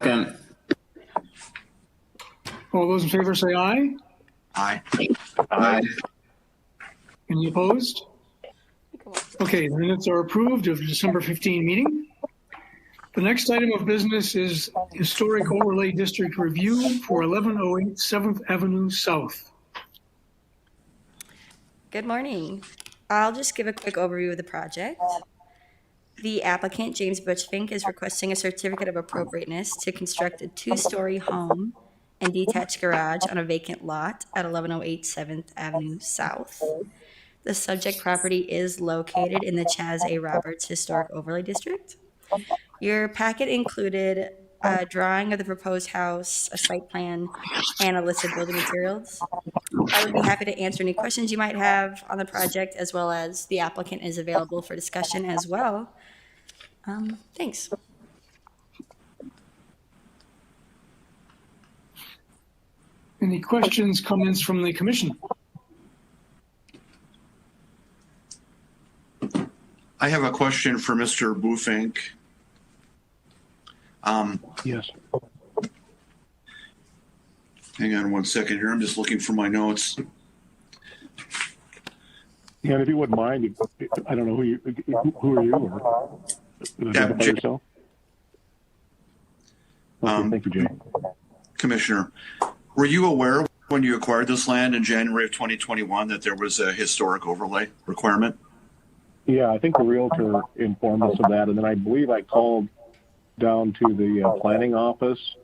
Second. All those in favor say aye. Aye. Aye. Any opposed? Okay, the minutes are approved of the December 15 meeting. The next item of business is Historic Overlay District Review for 1108 7th Avenue South. Good morning. I'll just give a quick overview of the project. The applicant, James Butchfink, is requesting a certificate of appropriateness to construct a two-story home and detached garage on a vacant lot at 1108 7th Avenue South. The subject property is located in the Chaz A. Roberts Historic Overlay District. Your packet included a drawing of the proposed house, a site plan, and a list of building materials. I would be happy to answer any questions you might have on the project, as well as the applicant is available for discussion as well. Thanks. Any questions, comments from the commission? I have a question for Mr. Bufink. Yes. Hang on one second here. I'm just looking for my notes. Yeah, and if you wouldn't mind, I don't know who are you, or identify yourself? Okay, thank you, Jay. Commissioner, were you aware when you acquired this land in January of 2021 that there was a historic overlay requirement? Yeah, I think the realtor informed us of that, and then I believe I called down to the planning office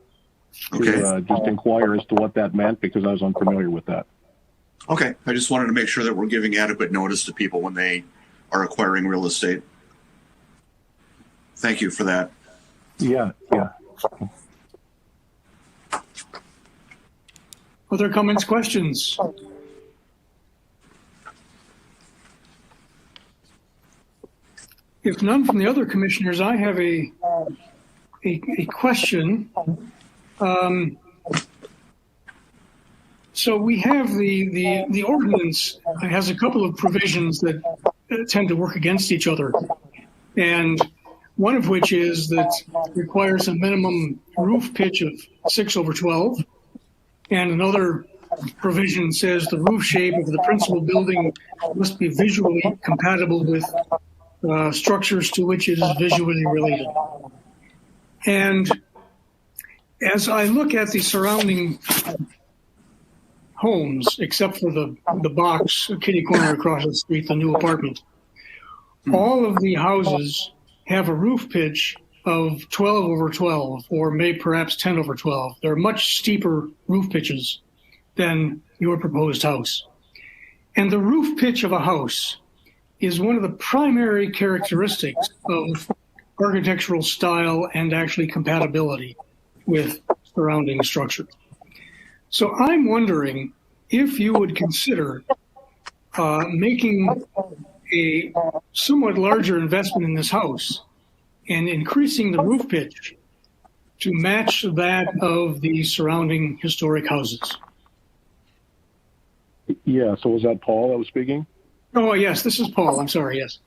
to just inquire as to what that meant, because I was unfamiliar with that. Okay, I just wanted to make sure that we're giving adequate notice to people when they are acquiring real estate. Thank you for that. Yeah. Other comments, questions? If none from the other commissioners, I have a question. So we have the ordinance has a couple of provisions that tend to work against each other, and one of which is that requires a minimum roof pitch of 6/12, and another provision says the roof shape of the principal building must be visually compatible with structures to which it is visually related. And as I look at the surrounding homes, except for the box kitty corner across the street, the new apartment, all of the houses have a roof pitch of 12/12, or maybe perhaps 10/12. They're much steeper roof pitches than your proposed house. And the roof pitch of a house is one of the primary characteristics of architectural style and actually compatibility with surrounding structure. So I'm wondering if you would consider making a somewhat larger investment in this house and increasing the roof pitch to match that of the surrounding historic houses. Yeah, so was that Paul that was speaking? Oh, yes, this is Paul. I'm sorry, yes.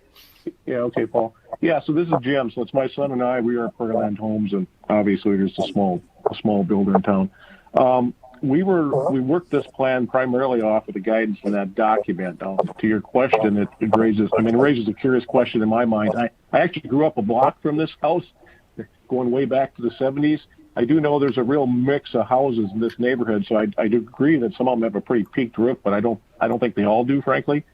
Yeah, okay, Paul. Yeah, so this is Jim. So it's my son and I. We are at Portland Homes, and obviously there's a small builder in town. We worked this plan primarily off of the guidance in that document. To your question, it raises a curious question in my mind. I actually grew up a block from this house, going way back to the 70s. I do know there's a real mix of houses in this neighborhood, so I do agree that some of them have a pretty peaked roof, but I don't think they all do, frankly.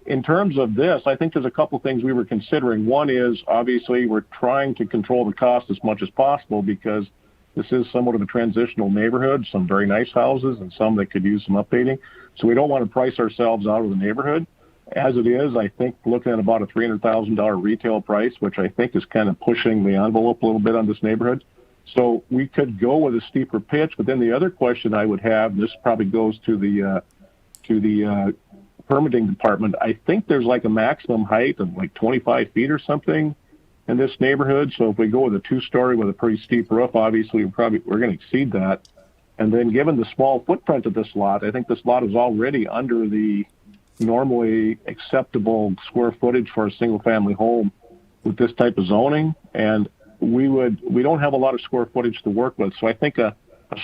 In terms of this, I think there's a couple things we were considering. One is, obviously, we're trying to control the cost as much as possible because this is somewhat of a transitional neighborhood, some very nice houses and some that could use some updating. So we don't want to price ourselves out of the neighborhood. As it is, I think looking at about a $300,000 retail price, which I think is kind of pushing the envelope a little bit on this neighborhood. So we could go with a steeper pitch, but then the other question I would have, and this probably goes to the permitting department, I think there's like a maximum height of like 25 feet or something in this neighborhood. So if we go with a two-story with a pretty steep roof, obviously we're going to exceed that. And then given the small footprint of this lot, I think this lot is already under the normally acceptable square footage for a single-family home with this type of zoning. And we don't have a lot of square footage to work with. So I think a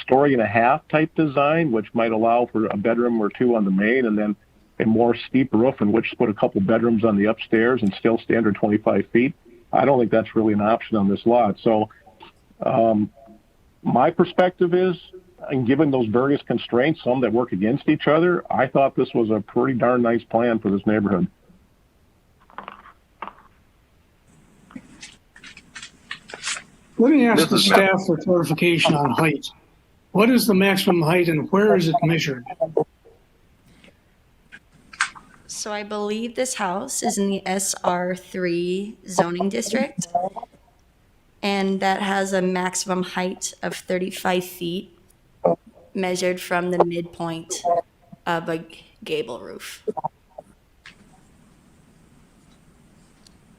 story and a half type design, which might allow for a bedroom or two on the main, and then a more steep roof in which to put a couple bedrooms on the upstairs and still standard 25 feet. I don't think that's really an option on this lot. So my perspective is, and given those various constraints, some that work against each other, I thought this was a pretty darn nice plan for this neighborhood. Let me ask the staff for clarification on height. What is the maximum height and where is it measured? So I believe this house is in the SR3 zoning district, and that has a maximum height of 35 feet measured from the midpoint of a gable roof.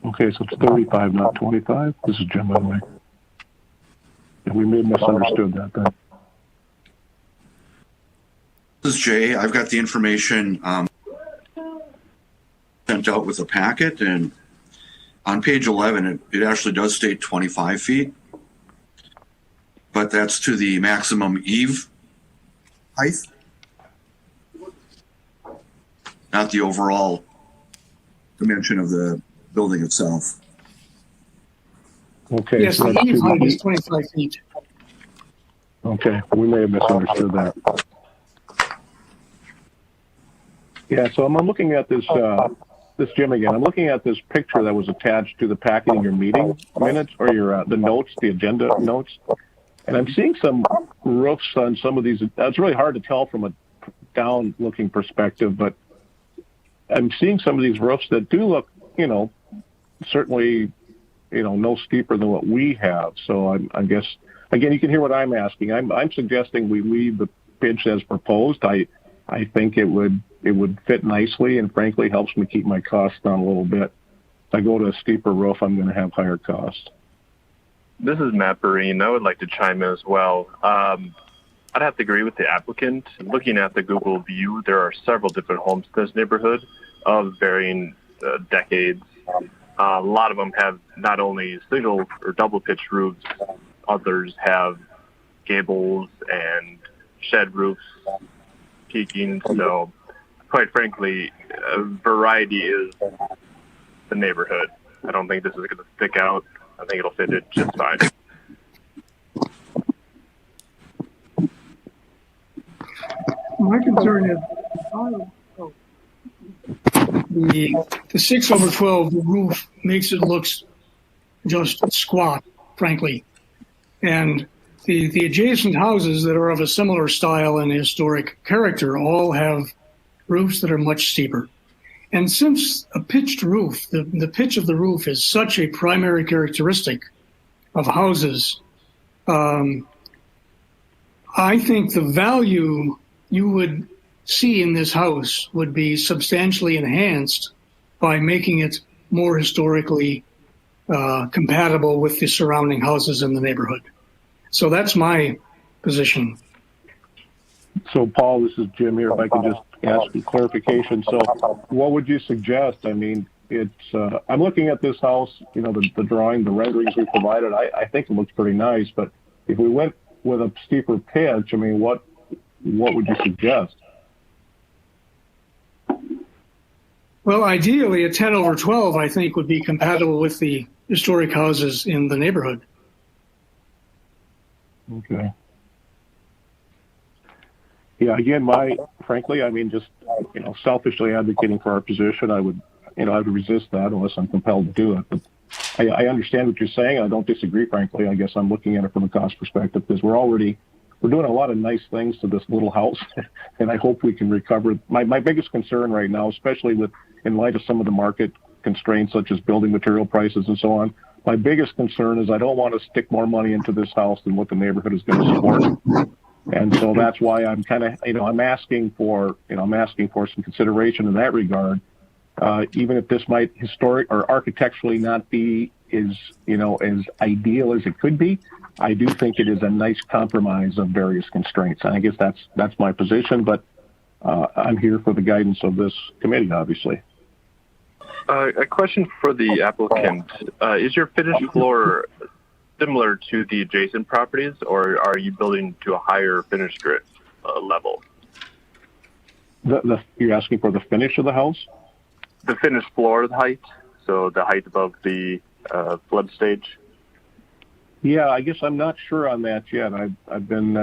Okay, so it's 35, not 25. This is Jim, by the way. Yeah, we may have misunderstood that then. This is Jay. I've got the information sent out with a packet, and on page 11, it actually does state 25 feet, but that's to the maximum eave height, not the overall dimension of the building itself. Okay. Yes, so the eave height is 25 feet. Okay, we may have misunderstood that. Yeah, so I'm looking at this, this Jim again. I'm looking at this picture that was attached to the packet in your meeting minutes or your the notes, the agenda notes, and I'm seeing some roofs on some of these. It's really hard to tell from a down-looking perspective, but I'm seeing some of these roofs that do look, certainly, no steeper than what we have. So I guess again, you can hear what I'm asking. I'm suggesting we leave the pitch as proposed. I think it would fit nicely, and frankly helps me keep my costs down a little bit. If I go to a steeper roof, I'm going to have higher costs. This is Matt Breen. I would like to chime in as well. I'd have to agree with the applicant. Looking at the Google view, there are several different homes in this neighborhood of varying decades. A lot of them have not only single or double pitch roofs, others have gables and shed roofs peaking. So quite frankly, variety is the neighborhood. I don't think this is going to stick out. I think it'll fit it just fine. My concern is the 6/12 roof makes it look just squat, frankly. And the adjacent houses that are of a similar style and historic character all have roofs that are much steeper. And since a pitched roof, the pitch of the roof is such a primary characteristic of houses, I think the value you would see in this house would be substantially enhanced by making it more historically compatible with the surrounding houses in the neighborhood. So that's my position. So, Paul, this is Jim here. If I could just ask for clarification. So, what would you suggest? I mean, it's I'm looking at this house, the drawing, the renderings we provided. I think it looks pretty nice. But if we went with a steeper pitch, I mean, what would you suggest? Well, ideally, a 10/12, I think, would be compatible with the historic houses in the neighborhood. Okay. Yeah, again, frankly, I mean, just, selfishly advocating for our position, I would resist that unless I'm compelled to do it. But I understand what you're saying. I don't disagree, frankly. I guess I'm looking at it from a cost perspective because we're doing a lot of nice things to this little house, and I hope we can recover. My biggest concern right now, especially in light of some of the market constraints such as building material prices and so on, my biggest concern is I don't want to stick more money into this house than what the neighborhood is going to support. And so that's why I'm kind of, I'm asking for some consideration in that regard. Even if this might historic or architecturally not be as ideal as it could be, I do think it is a nice compromise of various constraints. And I guess that's my position, but I'm here for the guidance of this committee, obviously. A question for the applicant. Is your finished floor similar to the adjacent properties, or are you building to a higher finished grid level? You're asking for the finish of the house? The finished floor height, so the height above the flood stage. Yeah, I guess I'm not sure on that yet. I've been.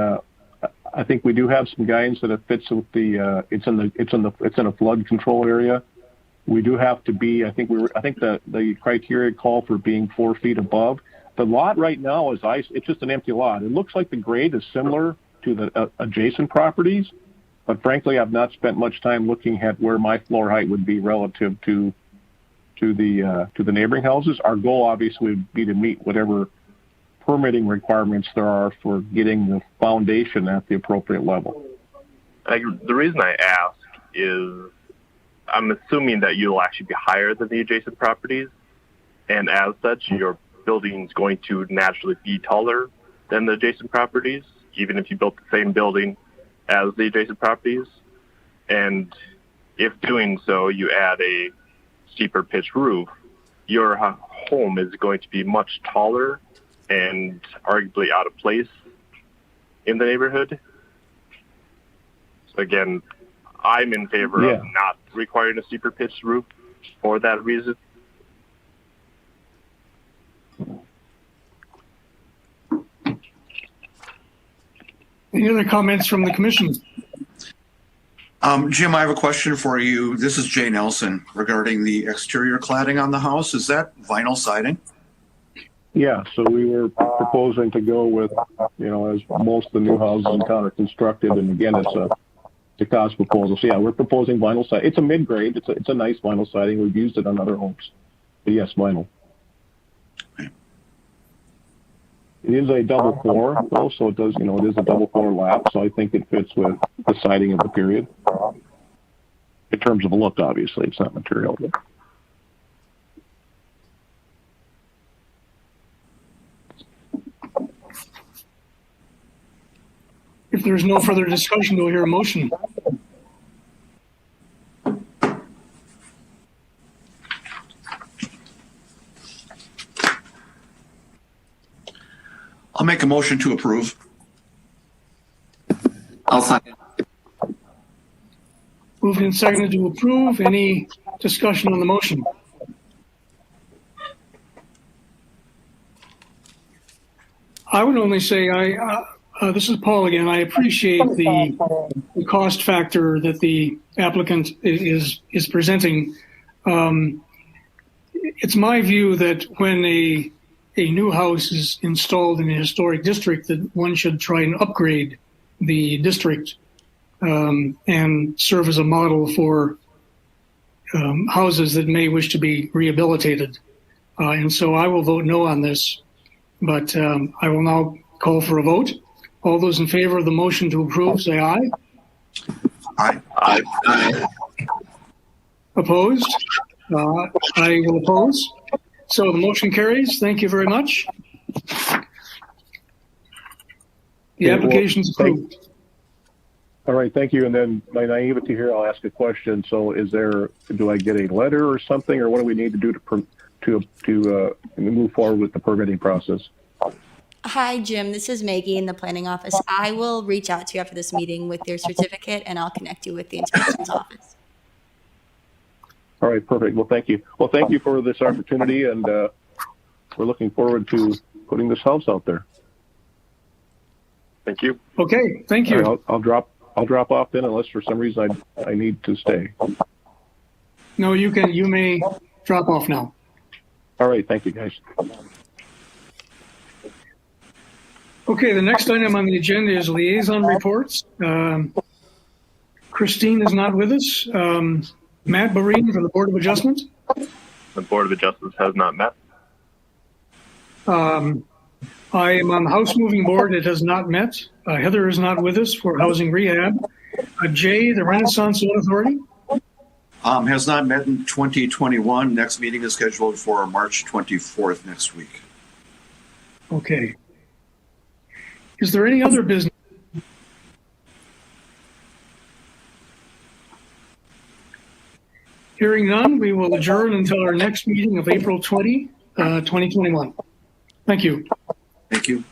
I think we do have some guidance that it fits with the. It's in a flood control area. We do have to be. I think the criteria call for being 4 feet above. The lot right now is ice. It's just an empty lot. It looks like the grade is similar to the adjacent properties, but frankly, I've not spent much time looking at where my floor height would be relative to the neighboring houses. Our goal obviously would be to meet whatever permitting requirements there are for getting the foundation at the appropriate level. The reason I ask is I'm assuming that you'll actually be higher than the adjacent properties, and as such, your building is going to naturally be taller than the adjacent properties, even if you built the same building as the adjacent properties. And if doing so, you add a steeper pitch roof, your home is going to be much taller and arguably out of place in the neighborhood. So again, I'm in favor of not requiring a steeper pitched roof for that reason. Any other comments from the commission? Jim, I have a question for you. This is Jay Nelson regarding the exterior cladding on the house. Is that vinyl siding? Yeah, so we were proposing to go with, as most of the new houses in town are constructed, and again, it's a cost proposal. So yeah, we're proposing vinyl siding. It's a mid-grade. It's a nice vinyl siding. We've used it on other homes. But yes, vinyl. Okay. It is a double floor, though, so it does, it is a double floor lap, so I think it fits with the siding of the period. In terms of look, obviously, it's not material. But. If there's no further discussion, we'll hear a motion. I'll make a motion to approve. I'll second. Moved and seconded to approve. Any discussion on the motion? I would only say this is Paul again. I appreciate the cost factor that the applicant is presenting. It's my view that when a new house is installed in a historic district, that one should try and upgrade the district and serve as a model for houses that may wish to be rehabilitated. And so I will vote no on this, but I will now call for a vote. All those in favor of the motion to approve, say aye. Aye. Aye. Opposed? I will oppose. So the motion carries. Thank you very much. The application is approved. All right, thank you. And then my naivety here, I'll ask a question. So do I get a letter or something, or what do we need to do to move forward with the permitting process? Hi, Jim. This is Maggie in the planning office. I will reach out to you after this meeting with your certificate, and I'll connect you with the inspections office. All right, perfect. Well, thank you. Well, thank you for this opportunity, and we're looking forward to putting this house out there. Thank you. Okay, thank you. Right, I'll drop off then, unless for some reason I need to stay. No, you may drop off now. All right, thank you, guys. Okay, the next item on the agenda is liaison reports. Christine is not with us. Matt Barine from the Board of Adjustment. The Board of Adjustments has not met. I am on the House Moving Board. It has not met. Heather is not with us for Housing Rehab. Jay, the Renaissance Zone Authority. Has not met in 2021. Next meeting is scheduled for March 24th next week. Okay. Is there any other business? Hearing none, we will adjourn until our next meeting of April 20, 2021. Thank you. Thank you.